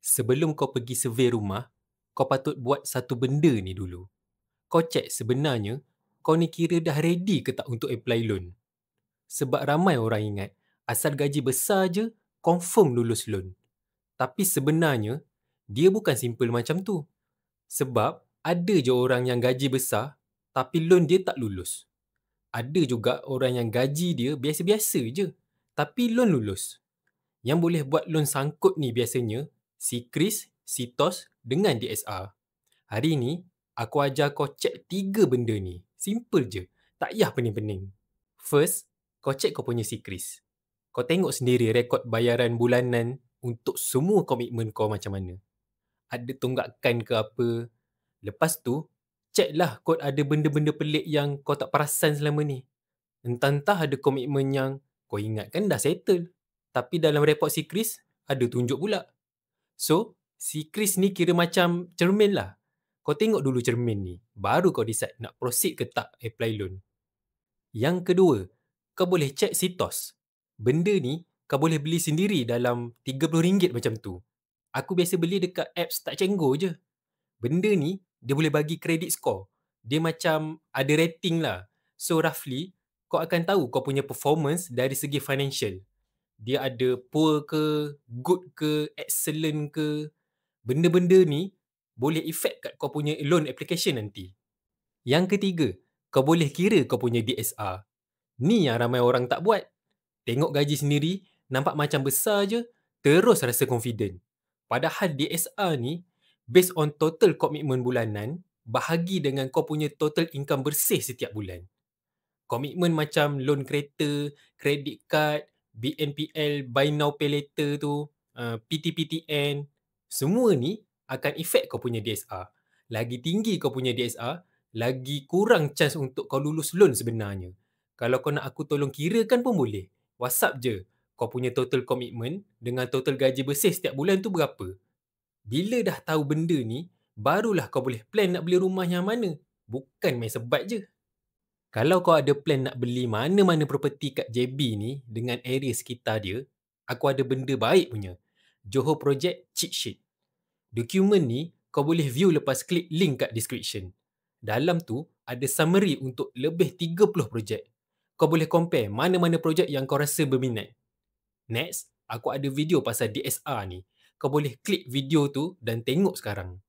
Sebelum kau pergi survey rumah, kau patut buat satu benda ni dulu. Kau cek sebenarnya kau ni kira dah ready ke tak untuk apply loan. Sebab ramai orang ingat, asal gaji besar je, confirm lulus loan. Tapi sebenarnya, dia bukan simple macam tu. Sebab ada je orang yang gaji besar, tapi loan dia tak lulus. Ada juga orang yang gaji dia biasa-biasa je, tapi loan lulus. Yang boleh buat loan sangkut ni biasanya si Kris, si Tos dengan DSR. Hari ni, aku ajar kau cek 3 benda ni. Simple je. Tak payah pening-pening. First, kau cek kau punya si Kris. Kau tengok sendiri rekod bayaran bulanan untuk semua komitmen kau macam mana. Ada tunggakan ke apa. Lepas tu, ceklah kod ada benda-benda pelik yang kau tak perasan selama ni. Entah-entah ada komitmen yang kau ingat kan dah settle. Tapi dalam report si Kris, ada tunjuk pula. So, si Kris ni kira macam cermin lah. Kau tengok dulu cermin ni, baru kau decide nak proceed ke tak apply loan. Yang kedua, kau boleh check si TOS. Benda ni, kau boleh beli sendiri dalam RM30 macam tu. Aku biasa beli dekat apps tak cenggo je. Benda ni, dia boleh bagi credit score. Dia macam ada rating lah. So roughly, kau akan tahu kau punya performance dari segi financial. Dia ada poor ke, good ke, excellent ke. Benda-benda ni boleh effect kat kau punya loan application nanti. Yang ketiga, kau boleh kira kau punya DSR. Ni yang ramai orang tak buat. Tengok gaji sendiri, nampak macam besar je, terus rasa confident. Padahal DSR ni, based on total komitmen bulanan, bahagi dengan kau punya total income bersih setiap bulan. Komitmen macam loan kereta, credit card, BNPL, buy now pay later tu, PTPTN, semua ni akan effect kau punya DSR. Lagi tinggi kau punya DSR, lagi kurang chance untuk kau lulus loan sebenarnya. Kalau kau nak aku tolong kirakan pun boleh. WhatsApp je kau punya total commitment dengan total gaji bersih setiap bulan tu berapa. Bila dah tahu benda ni, barulah kau boleh plan nak beli rumah yang mana. Bukan main sebat je. Kalau kau ada plan nak beli mana-mana property kat JB ni dengan area sekitar dia, aku ada benda baik punya. Johor Project Cheat Sheet. Dokumen ni kau boleh view lepas klik link kat description. Dalam tu ada summary untuk lebih 30 projek. Kau boleh compare mana-mana projek yang kau rasa berminat. Next, aku ada video pasal DSR ni. Kau boleh klik video tu dan tengok sekarang.